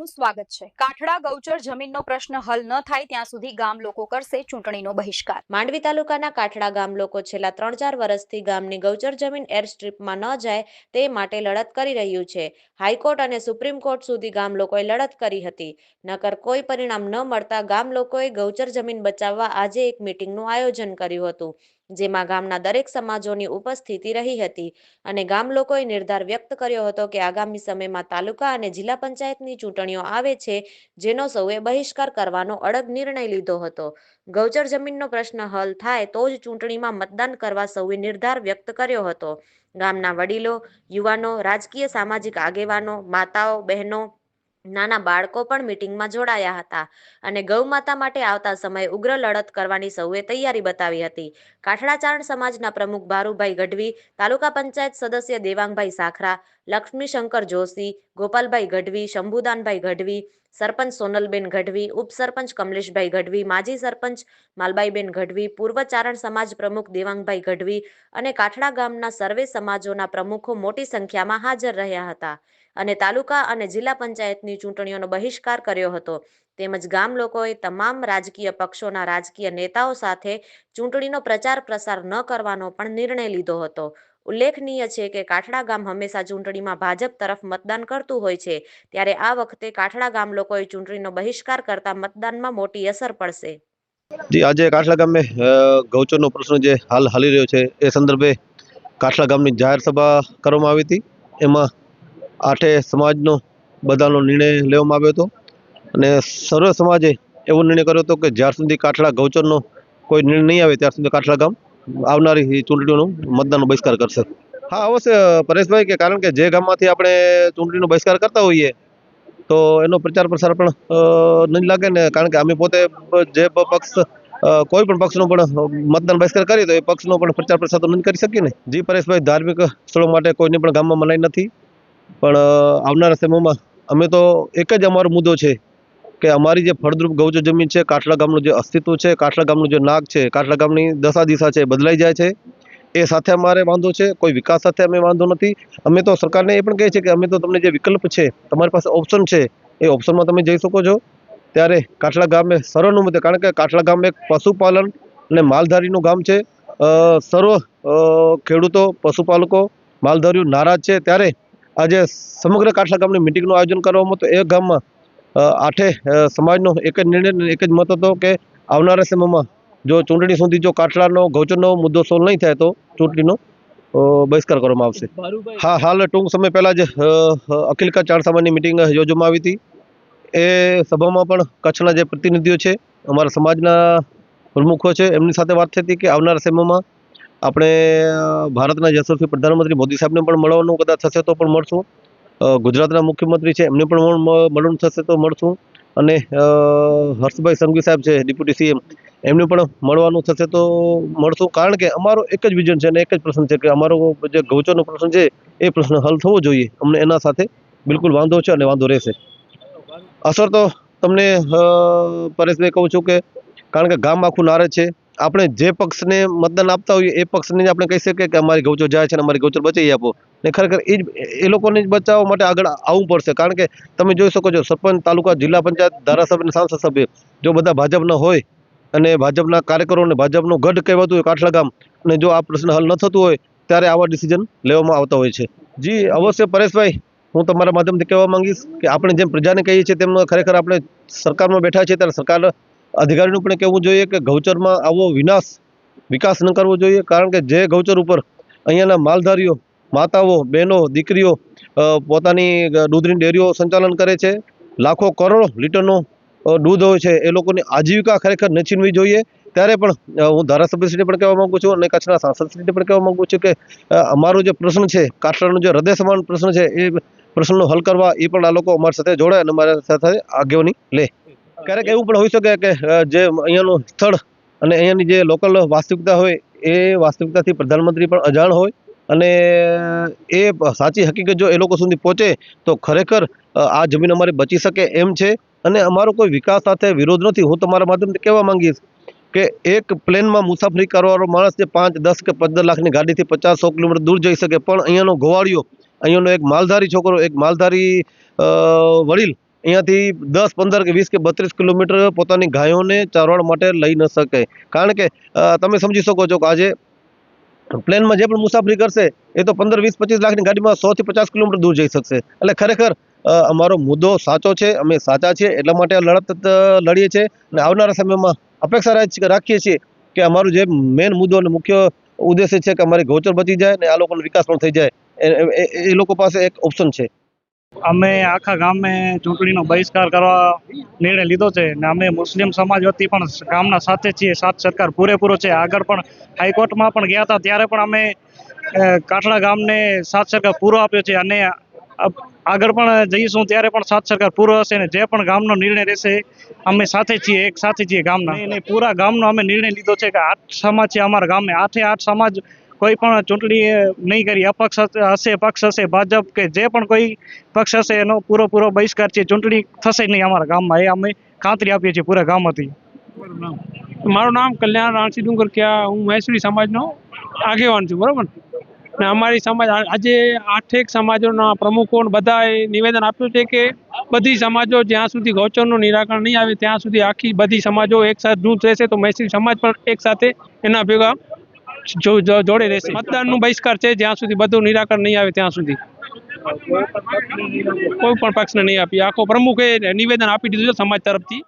આપનું સ્વાગત છે। કાઠડા ગૌચર જમીનનો પ્રશ્ન હલ ન થાય ત્યાં સુધી ગામ લોકો કરશે ચૂંટણીનો બહિષ્કાર। માંડવી તાલુકાના કાઠડા ગામ લોકો છેલ્લા 3-4 વર્ષથી ગામની ગૌચર જમીન એરસ્ટ્રીપમાં ન જાય તે માટે લડત કરી રહ્યું છે। હાઈકોર્ટ અને સુપ્રીમ કોર્ટ સુધી ગામ લોકોએ લડત કરી હતી, નકર કોઈ પરિણામ ન મળતા ગામ લોકોએ ગૌચર જમીન બચાવવા આજે એક મીટિંગનું આયોજન કર્યું હતું, જેમાં ગામના દરેક સમાજોની ઉપસ્થિતિ રહી હતી અને ગામ લોકોએ નિર્ધાર વ્યક્ત કર્યો હતો કે આગામી સમયમાં તાલુકા અને જિલ્લા પંચાયતની ચૂંટણીઓ આવે છે, જેનો સૌએ બહિષ્કાર કરવાનો અડગ નિર્ણય લીધો હતો। ગૌચર જમીનનો પ્રશ્ન હલ થાય તો જ ચૂંટણીમાં મતદાન કરવા સૌએ નિર્ધાર વ્યક્ત કર્યો હતો। ગામના વડીલો, યુવાનો, રાજકીય સામાજિક આગેવાનો, માતાઓ, બહેનો, નાના બાળકો પણ મીટિંગમાં જોડાયા હતા અને ગૌમાતા માટે આવતા સમયે ઉગ્ર લડત કરવાની સૌએ તૈયારી બતાવી હતી। કાઠડા ચારણ સમાજના પ્રમુખ ભારુભાઈ ગઢવી, તાલુકા પંચાયત સદસ્ય દેવાંગભાઈ સાખરા, લક્ષ્મીશંકર જોશી, ગોપાલભાઈ ગઢવી, શંભુદાનભાઈ ગઢવી, સરપંચ સોનલબેન ગઢવી, ઉપસરપંચ કમલેશભાઈ ગઢવી, માજી સરપંચ માલબાઈબેન ગઢવી, પૂર્વ ચારણ સમાજ પ્રમુખ દેવાંગભાઈ ગઢવી અને કાઠડા ગામના સર્વે સમાજોના પ્રમુખો મોટી સંખ્યામાં હાજર રહ્યા હતા અને તાલુકા અને જિલ્લા પંચાયતની ચૂંટણીઓનો બહિષ્કાર કર્યો હતો। તેમજ ગામ લોકોએ તમામ રાજકીય પક્ષોના રાજકીય નેતાઓ સાથે ચૂંટણીનો પ્રચાર પ્રસાર ન કરવાનો પણ નિર્ણય લીધો હતો। ઉલ્લેખનીય છે કે કાઠડા ગામ હંમેશા ચૂંટણીમાં ભાજપ તરફ મતદાન કરતું હોય છે, ત્યારે આ વખતે કાઠડા ગામ લોકોએ ચૂંટણીનો બહિષ્કાર કરતા મતદાનમાં મોટી અસર પડશે। જી, આજે કાઠલા ગામે ગૌચરનો પ્રશ્ન જે હાલ હાલી રહ્યો છે એ સંદર્ભે કાઠલા ગામની જાહેર સભા કરવામાં આવી હતી। એમાં 8 સમાજનો બધાનો નિર્ણય લેવામાં આવ્યો હતો અને સર્વ સમાજે એવો નિર્ણય કર્યો હતો કે જ્યાર સુધી કાઠલા ગૌચરનો કોઈ નિર્ણય નહીં આવે ત્યાર સુધી કાઠલા ગામ આવનારી ચૂંટણીઓનું મતદાનનો બહિષ્કાર કરશે। હા, અવશ્ય પરેશભાઈ, કે કારણ કે જે ગામમાંથી આપણે ચૂંટણીનો બહિષ્કાર કરતા હોઈએ તો એનો પ્રચાર પ્રસાર પણ નહીં લાગે ને, કારણ કે અમે પોતે જે પક્ષ કોઈ પણ પક્ષનો પણ મતદાન બહિષ્કાર કરીએ તો એ પક્ષનો પણ પ્રચાર પ્રસાર તો નહીં કરી શકીએ ને। જી પરેશભાઈ, ધાર્મિક સ્થળો માટે કોઈની પણ ગામમાં મનાઈ નથી, પણ આવનારા સમયમાં અમે તો એક જ અમારો મુદ્દો છે કે અમારી જે ફળદ્રુપ ગૌચર જમીન છે, કાઠલા ગામનું જે અસ્તિત્વ છે, કાઠલા ગામનું જે નાક છે, કાઠલા ગામની દશા દિશા છે બદલાઈ જાય છે, એ સાથે અમારે વાંધો છે। કોઈ વિકાસ સાથે અમે વાંધો નથી। અમે તો સરકારને એ પણ કહીએ છીએ કે અમે તો તમને જે વિકલ્પ છે, તમારી પાસે ઓપ્શન છે, એ ઓપ્શનમાં તમે જઈ શકો છો। ત્યારે કાઠલા ગામે સર્વાનુમતે, કારણ કે કાઠલા ગામ એક પશુપાલન અને માલધારીનું ગામ છે। સર્વ ખેડૂતો, પશુપાલકો, માલધારીઓ નારાજ છે, ત્યારે આજે સમગ્ર કાઠલા ગામની મિટિંગનું આયોજન કરવામાં તો એ ગામમાં 8 સમાજનો એક જ નિર્ણય, એક જ મત હતો કે આવનારા સમયમાં જો ચૂંટણી સુધી જો કાઠલાનો ગૌચરનો મુદ્દો સોલ્વ નહીં થાય તો ચૂંટણીનો બહિષ્કાર કરવામાં આવશે। હા, હાલ ટૂંક સમય પહેલા જ અખિલ કચ્છ ચારણ સમાજની મિટિંગ યોજવામાં આવી હતી। એ સભામાં પણ કચ્છના જે પ્રતિનિધિઓ છે, અમારા સમાજના પ્રમુખો છે, એમની સાથે વાત થઈ હતી કે આવનારા સમયમાં આપણે ભારતના યશસ્વી પ્રધાનમંત્રી મોદી સાહેબને પણ મળવાનું કદાચ થશે તો પણ મળશું। ગુજરાતના મુખ્યમંત્રી છે એમને પણ મળવાનું થશે તો મળશું અને હર્ષભાઈ સંઘવી સાહેબ છે ડેપ્યુટી સીએમ, એમને પણ મળવાનું થશે તો મળશું। કારણ કે અમારો એક જ વિઝન છે અને એક જ પ્રશ્ન છે કે અમારો જે ગૌચરનો પ્રશ્ન છે એ પ્રશ્ન હલ થવો જોઈએ। અમને એના સાથે બિલકુલ વાંધો છે અને વાંધો રહેશે। અસર તો તમને પરેશભાઈ કહું છું કે કારણ કે ગામ આખું નારે છે, આપણે જે પક્ષને મતદાન આપતા હોઈએ એ પક્ષને આપણે કહી શકીએ કે અમારી ગૌચર જાય છે અને અમારી ગૌચર બચાવી આપો, ને ખરેખર એ લોકોને જ બચાવવા માટે આગળ આવવું પડશે। કારણ કે તમે જોઈ શકો છો, સરપંચ, તાલુકા, જિલ્લા પંચાયત, ધારાસભ્ય અને સાંસદ સભ્ય જો બધા ભાજપના હોય અને ભાજપના કાર્યકરો અને ભાજપનું ગઢ કહેવાતું હોય કાઠલા ગામ, અને જો આ પ્રશ્ન હલ ન થતું હોય ત્યારે આવા ડિસિઝન લેવામાં આવતા હોય છે। જી અવશ્ય પરેશભાઈ, હું તમારા માધ્યમથી કહેવા માંગીશ કે આપણે જેમ પ્રજાને કહીએ છીએ તેમ ખરેખર આપણે સરકારમાં બેઠા છીએ ત્યારે સરકાર અધિકારીનું પણ કહેવું જોઈએ કે ગૌચરમાં આવો વિકાસ ન કરવો જોઈએ। કારણ કે જે ગૌચર ઉપર અહીંયાના માલધારીઓ, માતાઓ, બહેનો, દીકરીઓ પોતાની દૂધની ડેરીઓ સંચાલન કરે છે, લાખો કરોડો લીટરનો દૂધ હોય છે, એ લોકોની આજીવિકા ખરેખર ન છીનવી જોઈએ। ત્યારે પણ હું ધારાસભ્યશ્રીને પણ કહેવા માંગુ છું અને કચ્છના સાંસદશ્રીને પણ કહેવા માંગુ છું કે અમારો જે પ્રશ્ન છે, કાઠલાનો જે હૃદય સમાન પ્રશ્ન છે, એ પ્રશ્નનો હલ કરવા એ પણ આ લોકો અમારી સાથે જોડાય અને અમારા સાથે આગેવાની લે। ક્યારેક એવું પણ હોઈ શકે કે જે અહીંયાનું સ્થળ અને અહીંયાની જે લોકલ વાસ્તવિકતા હોય એ વાસ્તવિકતાથી પ્રધાનમંત્રી પણ અજાણ હોય અને એ સાચી હકીકત જો એ લોકો સુધી પહોંચે તો ખરેખર આ જમીન અમારી બચી શકે એમ છે અને અમારો કોઈ વિકાસ સાથે વિરોધ નથી। હું તમારા માધ્યમથી કહેવા માંગીશ કે એક પ્લેનમાં મુસાફરી કરવાનો માણસ જે 5, 10 કે 15 લાખની ગાડીથી 50-100 કિલોમીટર દૂર જઈ શકે, પણ અહીંયાનો ગોવાળિયો, અહીંયાનો એક માલધારી છોકરો, એક માલધારી વડીલ અહીંયાથી 10, 15 કે 20 કે 32 કિલોમીટર પોતાની ગાયોને ચારવાડ માટે લઈ ન શકે. કારણ કે તમે સમજી શકો છો કે આજે પ્લેનમાં જે પણ મુસાફરી કરશે એ તો 15, 20, 25 લાખની ગાડીમાં 100 થી 50 કિલોમીટર દૂર જઈ શકશે. એટલે ખરેખર અમારો મુદ્દો સાચો છે, અમે સાચા છીએ, એટલા માટે આ લડત લડીએ છીએ અને આવનારા સમયમાં અપેક્ષા રાખીએ છીએ કે અમારું જે મેન મુદ્દો અને મુખ્ય ઉદ્દેશ્ય છે કે અમારી ગૌચર બચી જાય અને આ લોકોનો વિકાસ પણ થઈ જાય, એ લોકો પાસે એક ઓપ્શન છે. અમે આખા ગામે ચૂંટણીનો બહિષ્કાર કરવા નિર્ણય લીધો છે ને અમે મુસ્લિમ સમાજ વતી પણ ગામના સાથે છીએ. સાથ સરકાર પૂરેપૂરો છે. આગળ પણ હાઈકોર્ટમાં પણ ગયા હતા ત્યારે પણ અમે કાઠડા ગામને સાથ સરકાર પૂરો આપ્યો છે અને આગળ પણ જઈશું ત્યારે પણ સાથ સરકાર પૂરો હશે ને જે પણ ગામનો નિર્ણય રહેશે અમે સાથે છીએ, એક સાથે છીએ ગામના. અને પૂરા ગામનો અમે નિર્ણય લીધો છે કે 8 સમાજ છે અમારા ગામે, 8 સમાજ કોઈ પણ ચૂંટણી નહીં કરી. અપક્ષ હશે, પક્ષ હશે, ભાજપ કે જે પણ કોઈ પક્ષ હશે એનો પૂરો બહિષ્કાર છે. ચૂંટણી થશે નહીં અમારા ગામમાં, એ અમે ખાતરી આપીએ છીએ પૂરા ગામમાંથી. મારું નામ કલ્યાણ રાણસી ડુંગરકિયા, હું મહેસુરી સમાજનો આગેવાન છું, બરોબર ને. અમારી સમાજ આજે 8 સમાજોના પ્રમુખો બધાએ નિવેદન આપ્યું છે કે બધી સમાજો જ્યાં સુધી ગૌચરનું નિરાકરણ નહીં આવે ત્યાં સુધી આખી બધી સમાજો એકસાથે દૂર રહેશે. તો મહેસુરી સમાજ પણ એક સાથે એના ભેગા જોડે રહેશે. મતદાનનું બહિષ્કાર છે જ્યાં સુધી બધું નિરાકરણ નહીં આવે ત્યાં સુધી. કોઈ પણ પક્ષને નહીં આપી. આખો પ્રમુખે નિવેદન આપી દીધું છે સમાજ તરફથી.